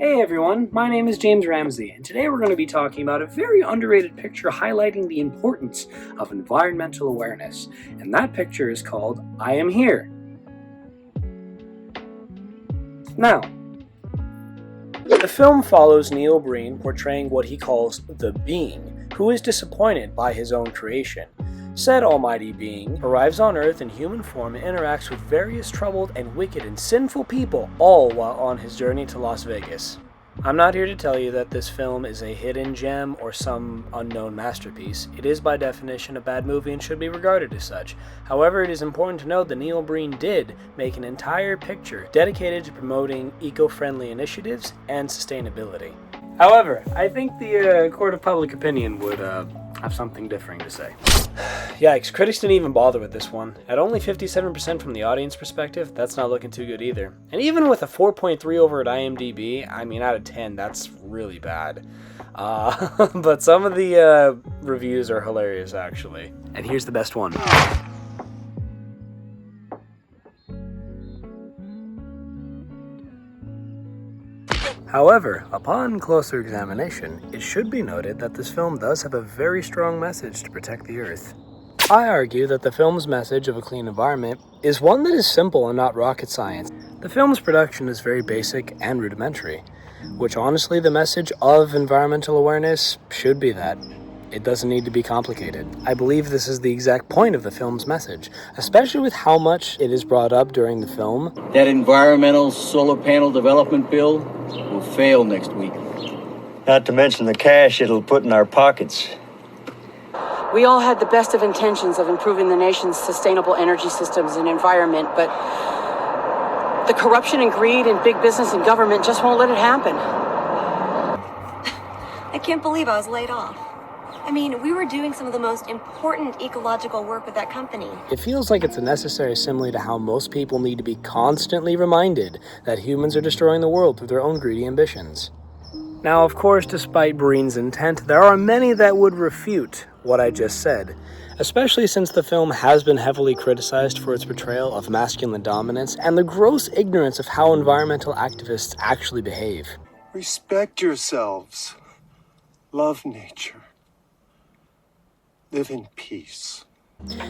Hey everyone, my name is James Ramsey, and today we're going to be talking about a very underrated picture highlighting the importance of environmental awareness. And that picture is called I Am Here. Now, the film follows Neil Breen portraying what he calls the being, who is disappointed by his own creation. Said almighty being arrives on Earth in human form and interacts with various troubled and wicked and sinful people, all while on his journey to Las Vegas. I'm not here to tell you that this film is a hidden gem or some unknown masterpiece. It is by definition a bad movie and should be regarded as such. However, it is important to note that Neil Breen did make an entire picture dedicated to promoting eco-friendly initiatives and sustainability. However, I think the court of public opinion would have something differing to say. Yikes, critics didn't even bother with this one. At only 57% from the audience perspective, that's not looking too good either. And even with a 4.3 over at IMDb, I mean out of 10, that's really bad. But some of the reviews are hilarious actually. And here's the best one. However, upon closer examination, it should be noted that this film does have a very strong message to protect the Earth. I argue that the film's message of a clean environment is one that is simple and not rocket science. The film's production is very basic and rudimentary, which honestly the message of environmental awareness should be that. It doesn't need to be complicated. I believe this is the exact point of the film's message, especially with how much it is brought up during the film. That environmental solar panel development bill will fail next week. Not to mention the cash it'll put in our pockets. We all had the best of intentions of improving the nation's sustainable energy systems and environment, but the corruption and greed in big business and government just won't let it happen. I can't believe I was laid off. I mean, we were doing some of the most important ecological work with that company. It feels like it's a necessary simile to how most people need to be constantly reminded that humans are destroying the world through their own greedy ambitions. Now, of course, despite Breen's intent, there are many that would refute what I just said, especially since the film has been heavily criticized for its portrayal of masculine dominance and the gross ignorance of how environmental activists actually behave. Respect yourselves. Love nature. Live in peace.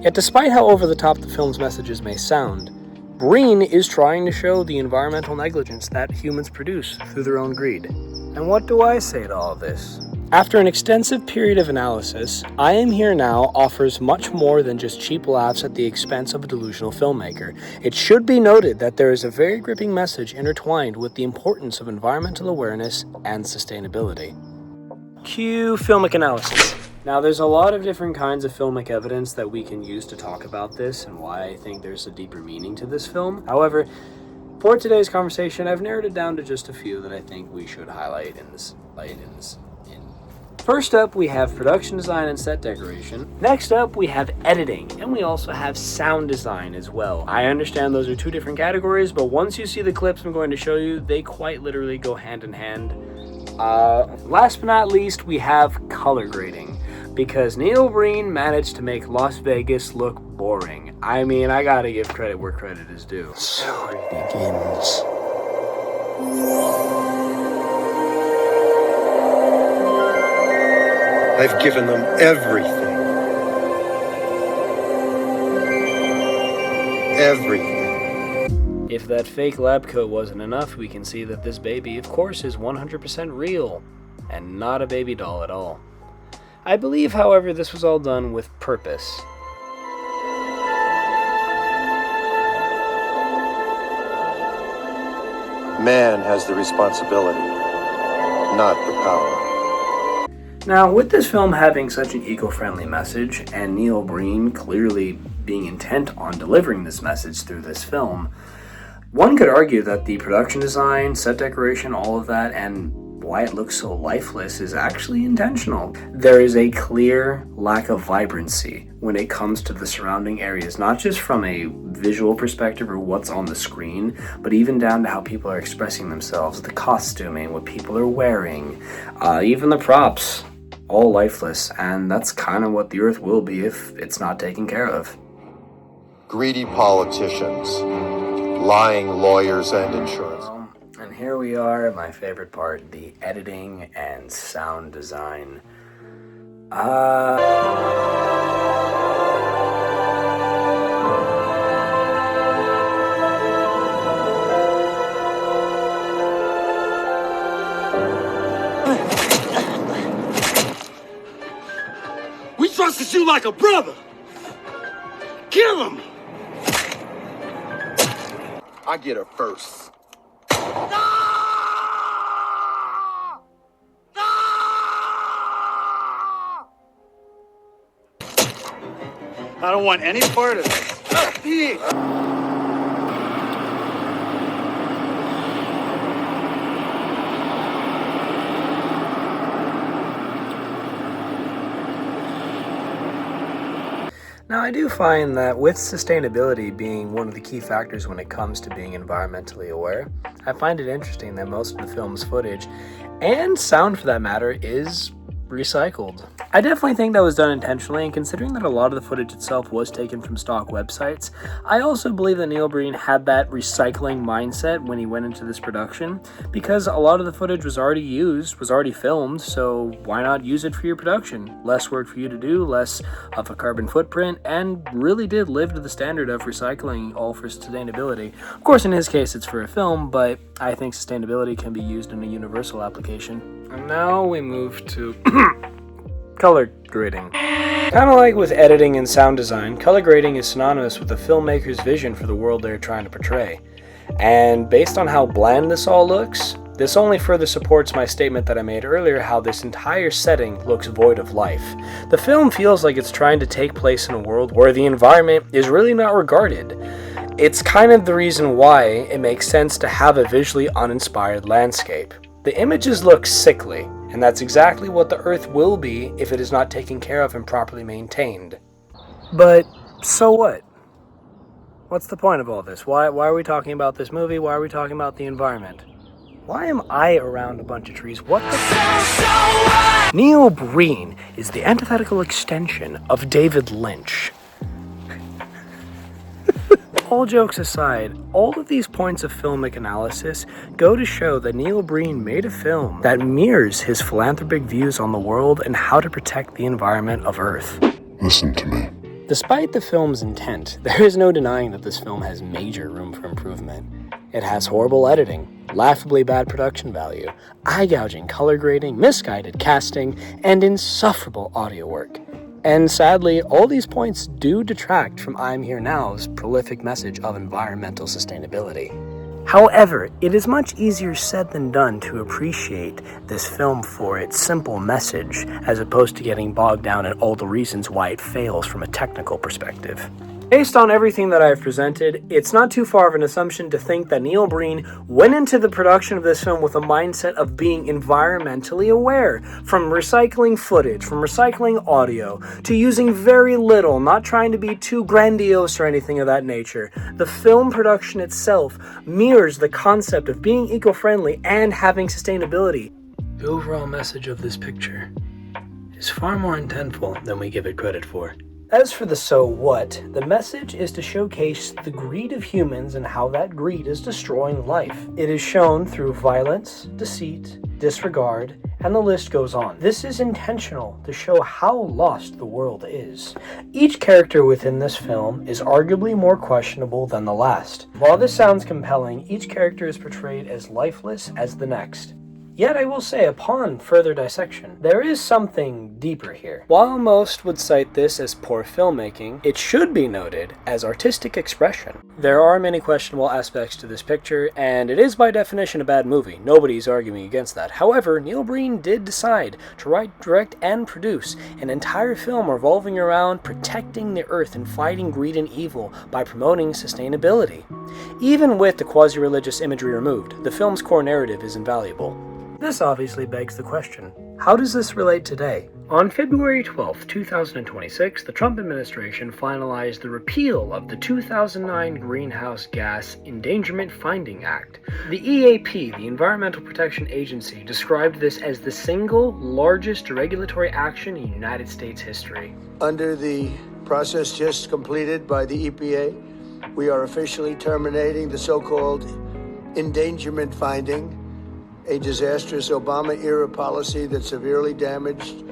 Yet despite how over-the-top the film's messages may sound, Breen is trying to show the environmental negligence that humans produce through their own greed. And what do I say to all this? After an extensive period of analysis, I Am Here Now offers much more than just cheap laughs at the expense of a delusional filmmaker. It should be noted that there is a very gripping message intertwined with the importance of environmental awareness and sustainability. Cue filmic analysis. Now, there's a lot of different kinds of filmic evidence that we can use to talk about this and why I think there's a deeper meaning to this film. However, for today's conversation, I've narrowed it down to just a few that I think we should highlight in this. First up, we have production design and set decoration. Next up, we have editing, and we also have sound design as well. I understand those are two different categories, but once you see the clips I'm going to show you, they quite literally go hand in hand. Last but not least, we have color grading, because Neil Breen managed to make Las Vegas look boring. I mean, I gotta give credit where credit is due. So it begins. I've given them everything. Everything. If that fake lab coat wasn't enough, we can see that this baby, of course, is 100% real, and not a baby doll at all. I believe, however, this was all done with purpose. Man has the responsibility, not the power. Now, with this film having such an eco-friendly message, and Neil Breen clearly being intent on delivering this message through this film, one could argue that the production design, set decoration, all of that, and why it looks so lifeless is actually intentional. There is a clear lack of vibrancy when it comes to the surrounding areas, not just from a visual perspective or what's on the screen, but even down to how people are expressing themselves, the costuming, what people are wearing, even the props. All lifeless, and that's kind of what the Earth will be if it's not taken care of. Greedy politicians, lying lawyers, and insurance. And here we are at my favorite part, the editing and sound design. We trusted you like a brother. Kill him. I get her first. I don't want any part of this. Now, I do find that with sustainability being one of the key factors when it comes to being environmentally aware, I find it interesting that most of the film's footage, and sound for that matter, is recycled. I definitely think that was done intentionally, and considering that a lot of the footage itself was taken from stock websites, I also believe that Neil Breen had that recycling mindset when he went into this production, because a lot of the footage was already used, was already filmed, so why not use it for your production? Less work for you to do, less of a carbon footprint, and really did live to the standard of recycling, all for sustainability. Of course, in his case, it's for a film, but I think sustainability can be used in a universal application. And now we move to color grading. Kind of like with editing and sound design, color grading is synonymous with the filmmaker's vision for the world they're trying to portray. And based on how bland this all looks, this only further supports my statement that I made earlier, how this entire setting looks void of life. The film feels like it's trying to take place in a world where the environment is really not regarded. It's kind of the reason why it makes sense to have a visually uninspired landscape. The images look sickly, and that's exactly what the Earth will be if it is not taken care of and properly maintained. But so what? What's the point of all this? Why are we talking about this movie? Why are we talking about the environment? Why am I around a bunch of trees? What the... Neil Breen is the antithetical extension of David Lynch. All jokes aside, all of these points of filmic analysis go to show that Neil Breen made a film that mirrors his philanthropic views on the world and how to protect the environment of Earth. Listen to me. Despite the film's intent, there is no denying that this film has major room for improvement. It has horrible editing, laughably bad production value, eye-gouging color grading, misguided casting, and insufferable audio work. And sadly, all these points do detract from I'm Here Now's prolific message of environmental sustainability. However, it is much easier said than done to appreciate this film for its simple message, as opposed to getting bogged down in all the reasons why it fails from a technical perspective. Based on everything that I've presented, it's not too far of an assumption to think that Neil Breen went into the production of this film with a mindset of being environmentally aware, from recycling footage, from recycling audio, to using very little, not trying to be too grandiose or anything of that nature. The film production itself mirrors the concept of being eco-friendly and having sustainability. The overall message of this picture is far more intentful than we give it credit for. As for the so what, the message is to showcase the greed of humans and how that greed is destroying life. It is shown through violence, deceit, disregard, and the list goes on. This is intentional to show how lost the world is. Each character within this film is arguably more questionable than the last. While this sounds compelling, each character is portrayed as lifeless as the next. Yet I will say, upon further dissection, there is something deeper here. While most would cite this as poor filmmaking, it should be noted as artistic expression. There are many questionable aspects to this picture, and it is by definition a bad movie. Nobody's arguing against that. However, Neil Breen did decide to write, direct, and produce an entire film revolving around protecting the Earth and fighting greed and evil by promoting sustainability. Even with the quasi-religious imagery removed, the film's core narrative is invaluable. This obviously begs the question, how does this relate today? On February 12, 2026, the Trump administration finalized the repeal of the 2009 Greenhouse Gas Endangerment Finding Act. The EAP, the Environmental Protection Agency, described this as the single largest regulatory action in United States history. Under the process just completed by the EPA, we are officially terminating the so-called endangerment finding, a disastrous Obama-era policy that severely damaged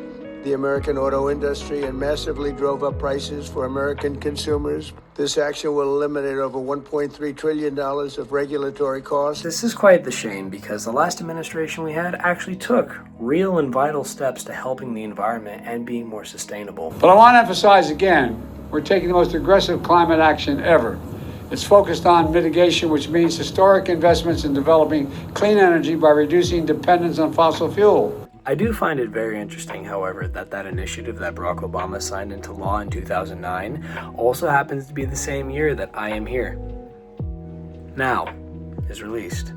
the American auto industry and massively drove up prices for American consumers. This action will eliminate over $1.3 trillion of regulatory costs. This is quite the shame because the last administration we had actually took real and vital steps to helping the environment and being more sustainable. But I want to emphasize again, we're taking the most aggressive climate action ever. It's focused on mitigation, which means historic investments in developing clean energy by reducing dependence on fossil fuel. I do find it very interesting, however, that initiative that Barack Obama signed into law in 2009 also happens to be the same year that I Am Here Now is released.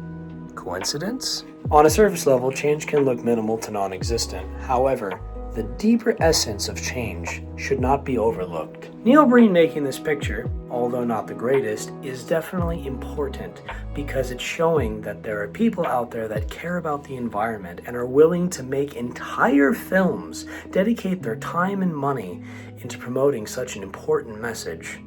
Coincidence? On a surface level, change can look minimal to non-existent. However, the deeper essence of change should not be overlooked. Neil Breen making this picture, although not the greatest, is definitely important because it's showing that there are people out there that care about the environment and are willing to make entire films, dedicate their time and money into promoting such an important message.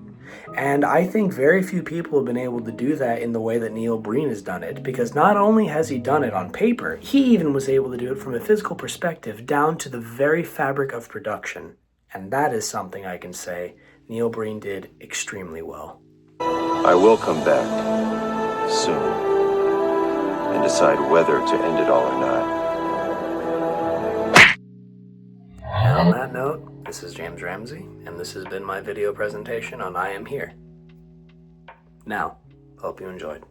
And I think very few people have been able to do that in the way that Neil Breen has done it, because not only has he done it on paper, he even was able to do it from a physical perspective down to the very fabric of production. And that is something I can say Neil Breen did extremely well. I will come back soon and decide whether to end it all or not. And on that note, this is James Ramsey, and this has been my video presentation on I Am Here Now. Hope you enjoyed.